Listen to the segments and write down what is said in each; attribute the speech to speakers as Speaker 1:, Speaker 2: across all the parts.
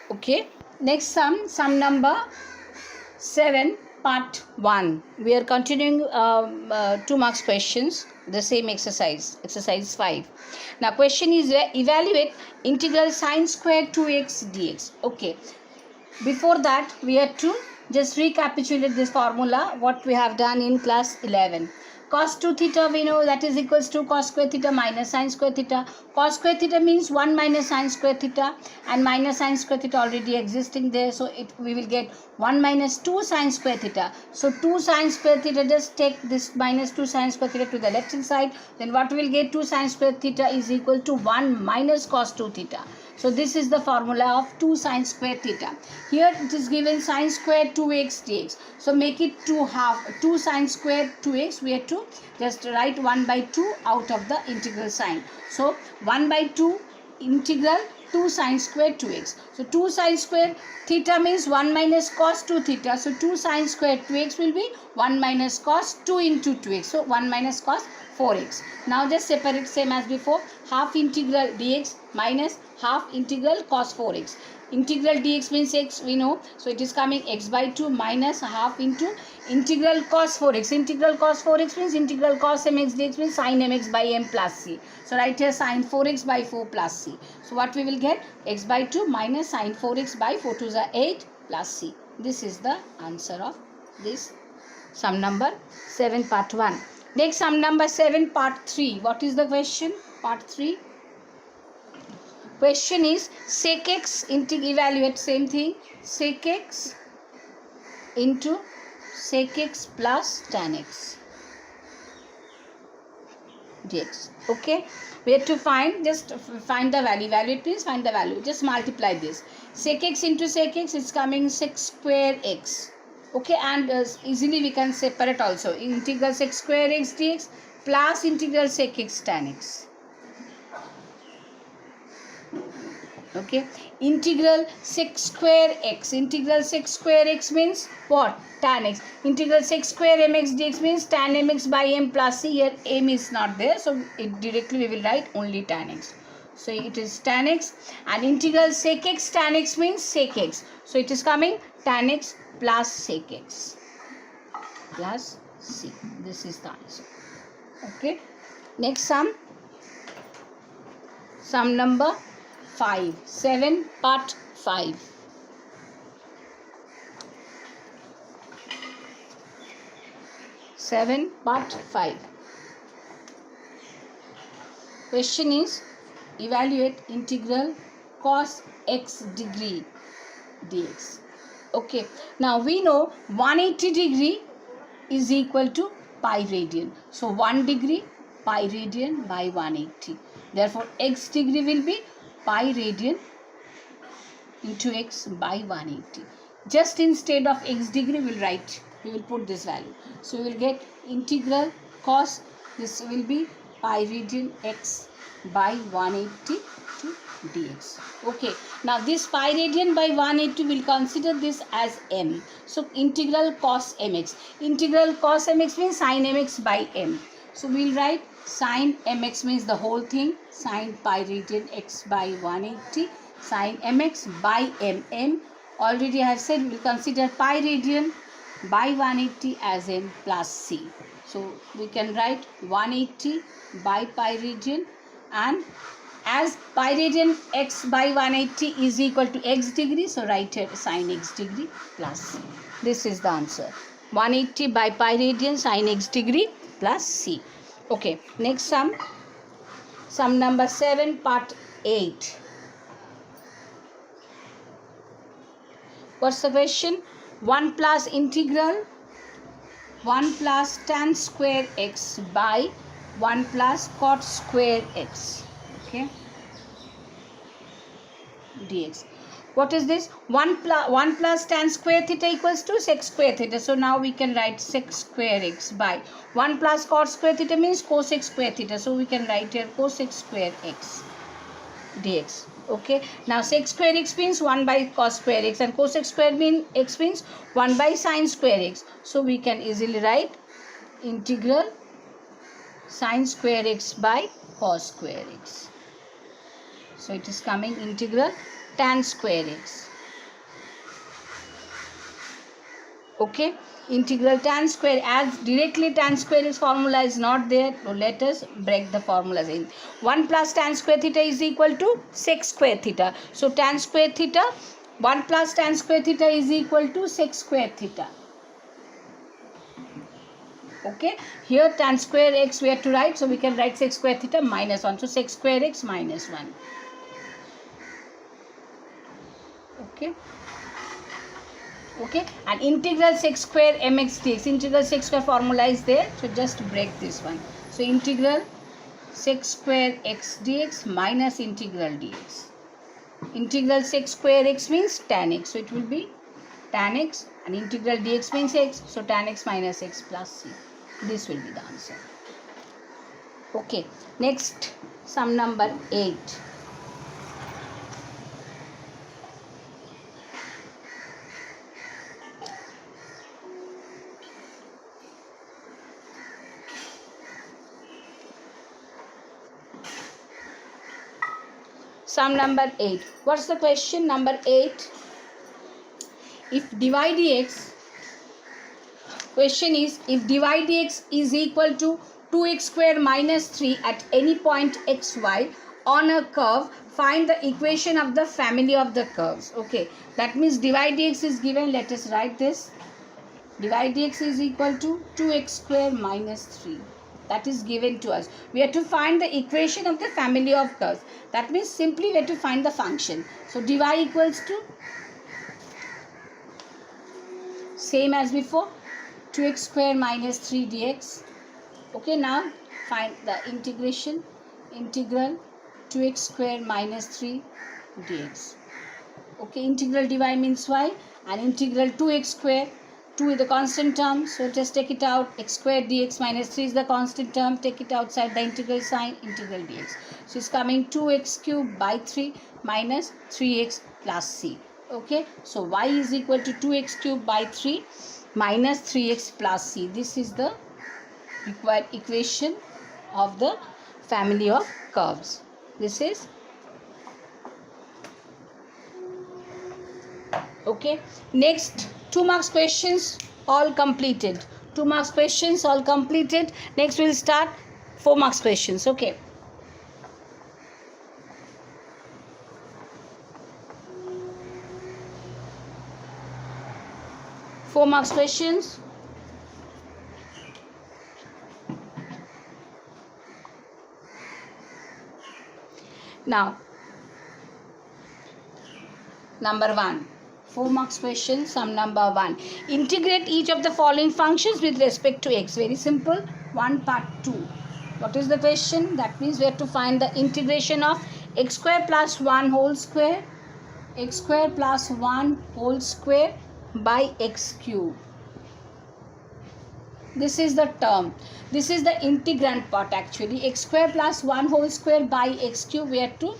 Speaker 1: Okay, next sum number 7 part 1. We are continuing 2 marks questions, the same exercise 5. Now question is evaluate integral sine square 2x dx. Okay, before that we have to just recapitulate this formula what we have done in class 11. Cos 2 theta we know that is equals to cos square theta minus sin square theta. Cos square theta means 1 minus sin square theta, and minus sin square theta already existing there, so we will get 1 minus 2 sin square theta. So 2 sin square theta, just take this minus 2 sin square theta to the left hand side, then what we will get, 2 sin square theta is equal to 1 minus cos 2 theta. So this is the formula of 2 sin square theta. Here it is given sin square 2x dx. So make it 2 half. 2 sin square 2x, we have to just write 1 by 2 out of the integral sign. So 1 by 2 integral 2 sin square 2x. So 2 sin square theta means 1 minus cos 2 theta. So 2 sin square 2x will be 1 minus cos 2 into 2x. So 1 minus cos 4x. Now just separate same as before. Half integral dx minus half integral cos 4x. Integral dx means x we know. So it is coming x by 2 minus half into integral cos 4x. Integral cos 4x means integral cos mx dx means sin mx by m plus c. So right here sin 4x by 4 plus c. So what we will get, x by 2 minus sin 4x by 4 to the 8 plus c. This is the answer of this sum number 7 part 1. Next sum number 7 part 3. What is the question? Part 3. Question is sec x into, evaluate same thing, sec x into sec x plus tan x dx. Okay, we have to find, just find the value. Evaluate means find the value. Just multiply this. Sec x into sec x is coming sec square x. Okay, and easily we can separate also. Integral sec square x dx plus integral sec x tan x. Okay, integral sec square x. Integral sec square x means what? Tan x. Integral sec square mx dx means tan mx by m plus c. Here m is not there, so it directly we will write only tan x. So it is tan x, and integral sec x tan x means sec x. So it is coming tan x plus sec x plus c. This is the answer. Okay, next sum number 5. 7 part 5. Part 5. Question is evaluate integral cos x degree dx. Okay, now we know 180 degree is equal to pi radian. So 1 degree pi radian by 180. Therefore x degree will be pi radian into x by 180. Just instead of x degree we will put this value. So we will get integral cos, this will be pi radian x by 180 to dx. Okay, now this pi radian by 180 will consider this as m. So integral cos mx. Integral cos mx means sin mx by m. So we will write sin mx means the whole thing, sin pi radian x by 180, sin mx by m. M already I have said we will consider pi radian by 180 as m plus c. So we can write 180 by pi radian, and as pi radian x by 180 is equal to x degree, so write here sin x degree plus c. This is the answer. 180 by pi radian sin x degree plus c. Okay, next sum number 7 part 8. What's the question? 1 plus integral 1 plus tan square x by 1 plus cot square x. Okay, dx. What is this? 1 plus tan square theta equals to sec square theta. So now we can write sec square x by 1 plus cot square theta means cosec square theta. So we can write here cosec square x dx. Okay, now sec square x means 1 by cos square x, and cosec square x means 1 by sin square x. So we can easily write integral sin square x by cos square x. So it is coming integral tan square x Okay, integral tan square, as directly tan square is formula is not there, so let us break the formulas in. 1 plus tan square theta is equal to sec square theta. So tan square theta, 1 plus tan square theta is equal to sec square theta. Okay, here tan square x we have to write, so we can write sec square theta minus 1. So sec square x minus 1. Okay. Okay, and integral sec square mx dx, integral sec square formula is there, so just break this one. So integral sec square x dx minus integral dx. Integral sec square x means tan x, so it will be tan x, and integral dx means x, so tan x minus x plus c. This will be the answer. Okay, next sum number 8. Sum number 8. What's the question? Number 8. If dy dx, question is, if dy dx is equal to 2x square minus 3 at any point xy on a curve, find the equation of the family of the curves. Okay, that means dy dx is given. Let us write this. Dy dx is equal to 2x square minus 3. That is given to us. We have to find the equation of the family of curves. That means simply we have to find the function. So dy equals to, same as before, 2x square minus 3 dx. Okay, now find the integration. Integral 2x square minus 3 dx. Okay, integral dy means y, and integral 2x square, 2 is the constant term, so just take it out. X square dx minus 3 is the constant term, take it outside the integral sign, integral dx. So it's coming 2x cube by 3 minus 3x plus c. Okay, so y is equal to 2x cube by 3 minus 3x plus c. This is the required equation of the family of curves. This is okay. Next, 2 marks questions all completed. 2 marks questions all completed. Next we'll start 4 marks questions. Okay. Four marks questions. Now, number 1. 4 marks question, sum number 1. Integrate each of the following functions with respect to x. Very simple. 1 part 2. What is the question? That means we have to find the integration of x square plus 1 whole square, x square plus 1 whole square by x cube. This is the term. This is the integrand part actually. X square plus 1 whole square by x cube. We have to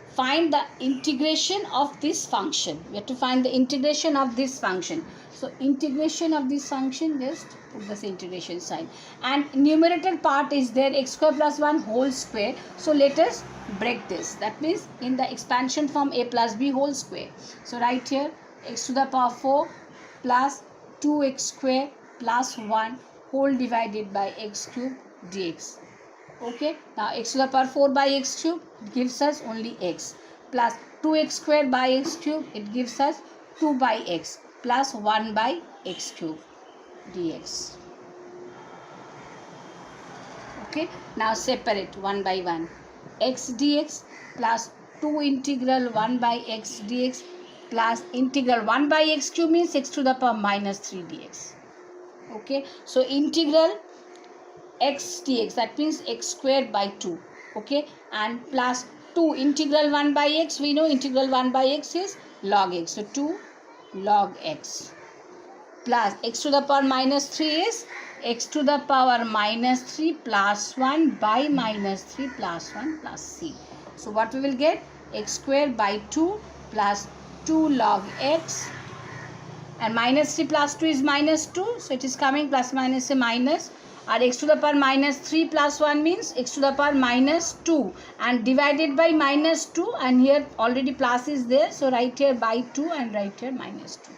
Speaker 1: find the integration of this function. We have to find the integration of this function. So integration of this function, just put this integration sign. And numerator part is there, x square plus 1 whole square. So let us break this. That means in the expansion form a plus b whole square. So right here x to the power 4 plus 2x square plus 1 whole divided by x cube dx. Okay, now x to the power 4 by x cube gives us only x, plus 2x square by x cube, it gives us 2 by x plus 1 by x cube dx. Okay, now separate one by one. X dx plus 2 integral 1 by x dx plus integral 1 by x cube means x to the power minus 3 dx. Okay, so integral x dx, that means x square by 2. Okay, and plus 2 integral 1 by x, we know integral 1 by x is log x, so 2 log x plus x to the power minus 3 is x to the power minus 3 plus 1 by minus 3 plus 1 plus c. So what we will get? X square by 2 plus 2 log x, and minus 3 plus 2 is minus 2, so it is coming plus minus a minus, and x to the power minus 3 plus 1 means x to the power minus 2 and divided by minus 2, and here already plus is there, so right here by 2 and right here minus 2.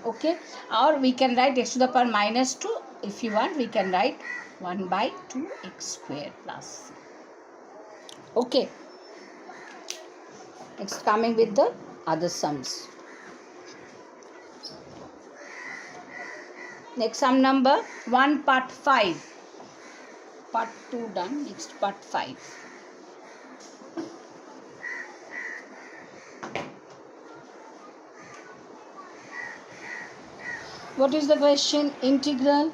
Speaker 1: Okay, or we can write x to the power minus 2. If you want, we can write 1 by 2x square plus c. Okay, next coming with the other sums. Next sum number 1 part 5. Part 2 done, next part 5. What is the question? Integral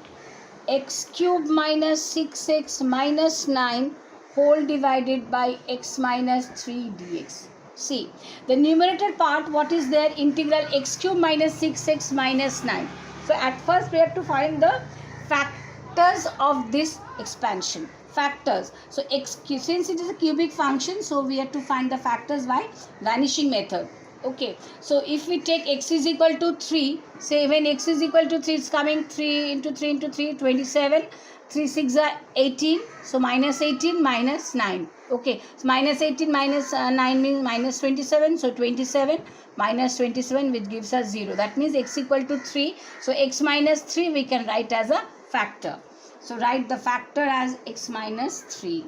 Speaker 1: x cube minus 6x minus 9 whole divided by x minus 3 dx. See, the numerator part, what is there? Integral x cube minus 6x minus 9. So at first we have to find the factors of this expansion. Factors. So since it is a cubic function, so we have to find the factors by vanishing method. Okay, so if we take x is equal to 3, say when x is equal to 3, it's coming 3 into 3 into 3, 27, 3 6 are 18, so minus 18 minus 9. Okay, so minus 18 minus 9 means minus 27, so 27 minus 27 which gives us 0. That means x equal to 3, so x minus 3 we can write as a factor. So write the factor as x minus 3.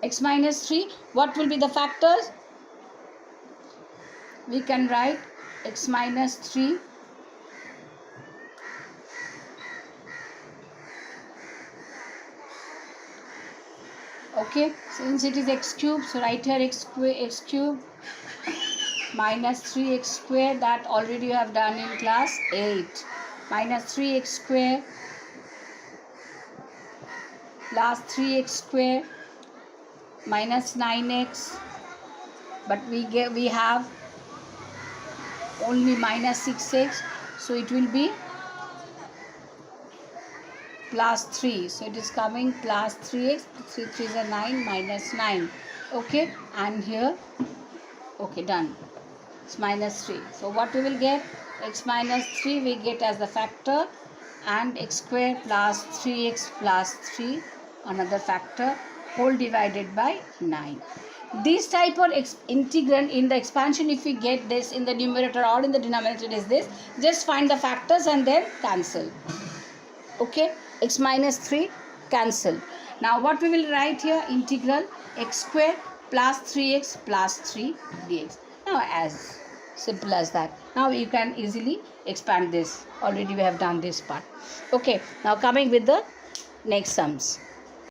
Speaker 1: X minus 3, what will be the factors? We can write x minus 3 okay, since it is x cube, so write here x cube minus 3x square, that already you have done in class 8, minus 3x square plus 3x square minus 9x, but we have only minus 6x, so it will be plus 3, so it is coming plus 3x, 3 3 is a 9 minus 9. Okay, and here, okay, done, it's minus 3. So what we will get? X minus 3 we get as the factor, and x square plus 3x plus 3 another factor whole divided by 9. This type of integrand in the expansion, if we get this in the numerator or in the denominator is this, just find the factors and then cancel. Okay, x minus 3 cancel. Now what we will write here? Integral x square plus 3x plus 3 dx. Now as simple as that. Now you can easily expand this. Already we have done this part. Okay, now coming with the next sums.